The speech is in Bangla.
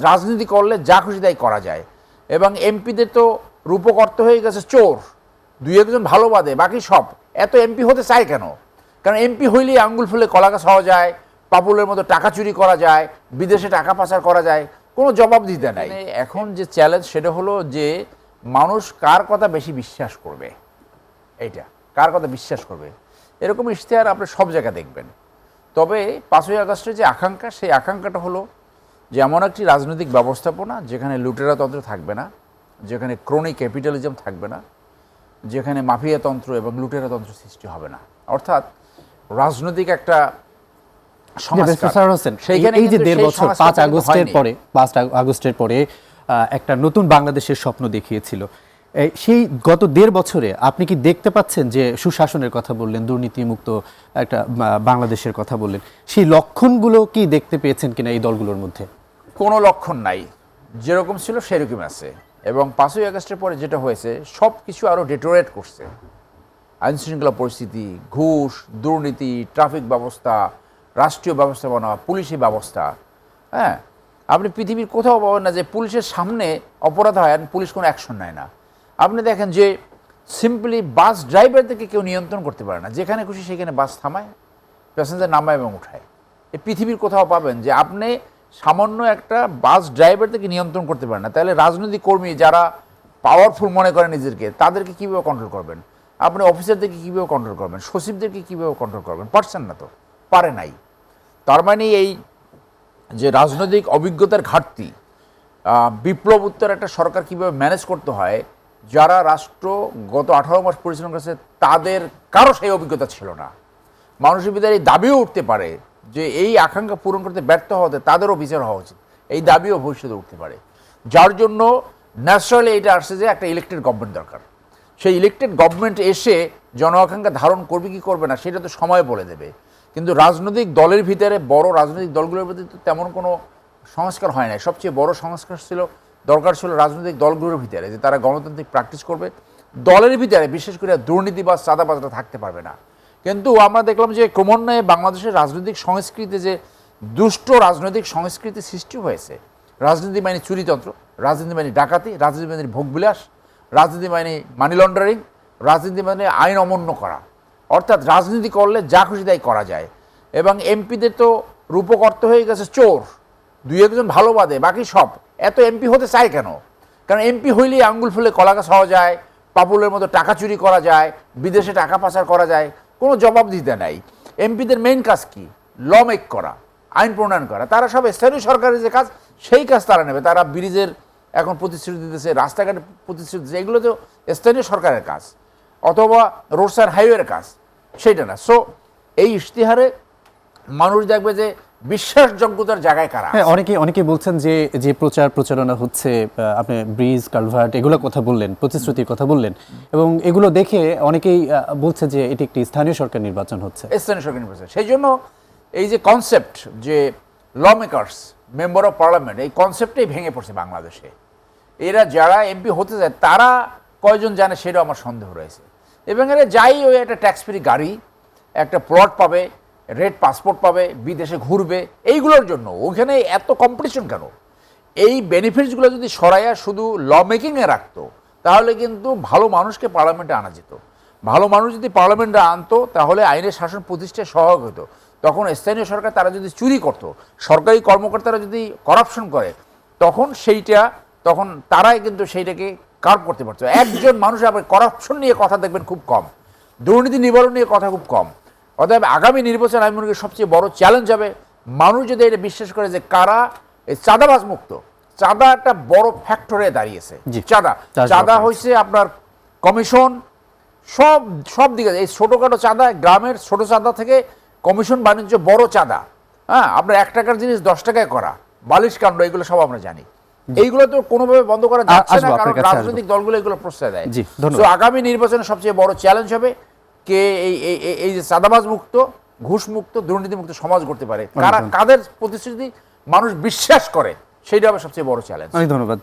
রাজনীতি করলে যা খুশি তাই করা যায়, এবং এমপিদের তো রূপকর্ত হয়ে গেছে চোর, দুই একজন ভালো বাদে বাকি সব। এত এমপি হতে চায় কেন? কারণ এমপি হইলেই আঙ্গুল ফুলে কলা গাছ হওয়া যায়, পাপুলের মতো টাকা চুরি করা যায়, বিদেশে টাকা পাচার করা যায়, কোনো জবাব দিতে নাই। এখন যে চ্যালেঞ্জ সেটা হলো যে মানুষ কার কথা বেশি বিশ্বাস করবে, এইটা কার কথা বিশ্বাস করবে। এরকম ইশতেহার আপনি সব জায়গায় দেখবেন। তবে 5ই আগস্টের যে আকাঙ্ক্ষা, সেই আকাঙ্ক্ষাটা হলো যে এমন একটি রাজনৈতিক ব্যবস্থাপনা যেখানে লুটেরাতন্ত্র থাকবে না, যেখানে ক্রোনি ক্যাপিটালিজম থাকবে না, যেখানে মাফিয়াতন্ত্র এবং লুটেরাতন্ত্র সৃষ্টি হবে না। অর্থাৎ রাজনৈতিক একটা এই যে 1.5 বছর 5 আগস্টের পরে একটা নতুন বাংলাদেশের স্বপ্ন দেখিয়েছিল, সেই গত 1.5 বছরে আপনি কি দেখতে পাচ্ছেন যে সুশাসনের কথা বললেন, দুর্নীতিমুক্ত একটা বাংলাদেশের কথা বললেন, সেই লক্ষণগুলো কি দেখতে পেয়েছেন কিনা এই দলগুলোর মধ্যে? কোনো লক্ষণ নাই, যেরকম ছিল সেরকম আছে। এবং 5ই আগস্টের পরে যেটা হয়েছে সব কিছু আরও ডেটোরেট করছে। আইনশৃঙ্খলা পরিস্থিতি, ঘুষ, দুর্নীতি, ট্রাফিক ব্যবস্থা, রাষ্ট্রীয় ব্যবস্থাপনা, পুলিশি ব্যবস্থা। হ্যাঁ, আপনি পৃথিবীর কোথাও পাবেন না যে পুলিশের সামনে অপরাধ হয় আর পুলিশ কোনো অ্যাকশন নেয় না। আপনি দেখেন যে সিম্পলি বাস ড্রাইভারদেরকে কেউ নিয়ন্ত্রণ করতে পারে না, যেখানে খুশি সেখানে বাস থামায়, প্যাসেঞ্জার নামায় এবং উঠায়। এই পৃথিবীর কোথাও পাবেন যে আপনি সামান্য একটা বাস ড্রাইভারদেরকে নিয়ন্ত্রণ করতে পারেন না, তাহলে রাজনৈতিক কর্মী যারা পাওয়ারফুল মনে করে নিজেদেরকে, তাদেরকে কীভাবে কন্ট্রোল করবেন? আপনি অফিসারদেরকে কীভাবে কন্ট্রোল করবেন? সচিবদেরকে কীভাবে কন্ট্রোল করবেন? পারছেন না, তো পারে নাই। তার মানে এই যে রাজনৈতিক অভিজ্ঞতার ঘাটতি, বিপ্লব উত্তর একটা সরকার কীভাবে ম্যানেজ করতে হয়, যারা রাষ্ট্র গত 18 মাস পরিচালনা করেছে তাদের কারো সেই অভিজ্ঞতা ছিল না। মানুষের ভিতরে এই দাবিও উঠতে পারে যে এই আকাঙ্ক্ষা পূরণ করতে ব্যর্থ হতে তাদেরও বিচার হওয়া উচিত, এই দাবিও ভবিষ্যতে উঠতে পারে। যার জন্য ন্যাচারালি এটা আসছে যে একটা ইলেকটেড গভর্নমেন্ট দরকার। সেই ইলেকটেড গভর্নমেন্ট এসে জন আকাঙ্ক্ষা ধারণ করবে কি করবে না সেটা তো সময় বলে দেবে। কিন্তু রাজনৈতিক দলের ভিতরে, বড় রাজনৈতিক দলগুলোর প্রতি তো তেমন কোনো সংস্কার হয় না। সবচেয়ে বড় সংস্কার দরকার ছিল রাজনৈতিক দলগুলোর ভিতরে, যে তারা গণতান্ত্রিক প্র্যাকটিস করবে। দলের ভিতরে বিশেষ করে দুর্নীতি বা চাঁদাবাজরা থাকতে পারবে না। কিন্তু আমরা দেখলাম যে ক্রমান্বয়ে বাংলাদেশের রাজনৈতিক সংস্কৃতি যে দুষ্ট রাজনৈতিক সংস্কৃতি সৃষ্টি হয়েছে, রাজনীতি মানে চুরিতন্ত্র, রাজনীতি মানে ডাকাতি, রাজনীতি মানে ভোগবিলাস, রাজনীতি মানে মানি লন্ডারিং, রাজনীতি মানে আইন অমান্য করা। অর্থাৎ রাজনীতি করলে যা খুশি তাই করা যায়, এবং এমপিদের তো রূপকর্ত হয়ে গেছে চোর, দুই একজন ভালো বাদে বাকি সব। এত এমপি হতে চায় কেন? কারণ এমপি হইলেই আঙ্গুল ফুলে কলা গাছ হওয়া যায়, পাপুলের মতো টাকা চুরি করা যায়, বিদেশে টাকা পাচার করা যায়, কোনো জবাব দিতে নাই। এমপিদের মেইন কাজ কি? ল মেক করা, আইন প্রণয়ন করা। তারা সব স্থানীয় সরকারের যে কাজ, সেই কাজ তারা নেবে। তারা ব্রিজের এখন প্রতিশ্রুতি দিতেছে, রাস্তাঘাটের প্রতিশ্রুতি দিতেছে, এগুলো তো স্থানীয় সরকারের কাজ, অথবা রোডস অ্যান্ড হাইওয়ের কাজ, সেইটা না। সো এই ইশতেহারে মানুষ দেখবে যে বিশ্বাসযোগ্যতার জায়গায় কারা। হ্যাঁ, অনেকে বলছেন যে যে প্রচারণা হচ্ছে, আপনি ব্রিজ, কালভার্ট এগুলোর কথা বললেন, প্রতিশ্রুতির কথা বললেন, এবং এগুলো দেখে অনেকেই বলছে যে এটি একটি স্থানীয় সরকার নির্বাচন হচ্ছে। স্থানীয় সরকার নির্বাচন, সেই জন্য এই যে কনসেপ্ট যে ল মেকার্স, মেম্বার অফ পার্লামেন্ট, এই কনসেপ্টেই ভেঙে পড়ছে বাংলাদেশে। এরা যারা এমপি হতে যায় তারা কয়জন জানে সেটাও আমার সন্দেহ রয়েছে। এবং এরা যাই ওই একটা ট্যাক্স ফ্রি গাড়ি, একটা প্লট পাবে, রেড পাসপোর্ট পাবে, বিদেশে ঘুরবে, এইগুলোর জন্য ওখানে এত কম্পিটিশন কেন? এই বেনিফিটসগুলো যদি সরাইয়া শুধু ল মেকিংয়ে রাখতো, তাহলে কিন্তু ভালো মানুষকে পার্লামেন্টে আনা যেত। ভালো মানুষ যদি পার্লামেন্টে আনতো, তাহলে আইনের শাসন প্রতিষ্ঠায় সহায়ক হতো। তখন স্থানীয় সরকার তারা যদি চুরি করতো, সরকারি কর্মকর্তারা যদি করাপশন করে, তখন তারাই কিন্তু সেইটাকে কার্ভ করতে পারতো। একজন মানুষ আবার করাপশন নিয়ে কথা দেখবেন খুব কম, দুর্নীতি নিবারণ নিয়ে কথা খুব কম। অতএব আগামী নির্বাচন আমি মনে করি সবচেয়ে বড় চ্যালেঞ্জ হবে, মানুষ যদি এটা বিশ্বাস করে যে কারা এই চাঁদাবাজ মুক্ত। চাঁদা একটা বড় ফ্যাক্টরে দাঁড়িয়েছে। চাঁদা হয়েছে আপনার কমিশন, সব দিকে। এই ছোটোখাটো চাঁদা, গ্রামের ছোট চাঁদা থেকে কমিশন বাণিজ্য, বড় চাঁদা, হ্যাঁ, আপনার 1 টাকার জিনিস 10 টাকায় করা, বালিশ কাণ্ড, এগুলো সব আমরা জানি। এইগুলো তো কোনোভাবে বন্ধ করা যাচ্ছে না, কারণ রাজনৈতিক দলগুলো এগুলো প্রশ্রয় দেয়। তো আগামী নির্বাচনে সবচেয়ে বড় চ্যালেঞ্জ হবে কে এই যে চাঁদাবাজ মুক্ত, ঘুষ মুক্ত, দুর্নীতি মুক্ত সমাজ করতে পারে, কাদের প্রতিশ্রুতি মানুষ বিশ্বাস করে, সেইটা হবে সবচেয়ে বড় চ্যালেঞ্জ। অনেক ধন্যবাদ।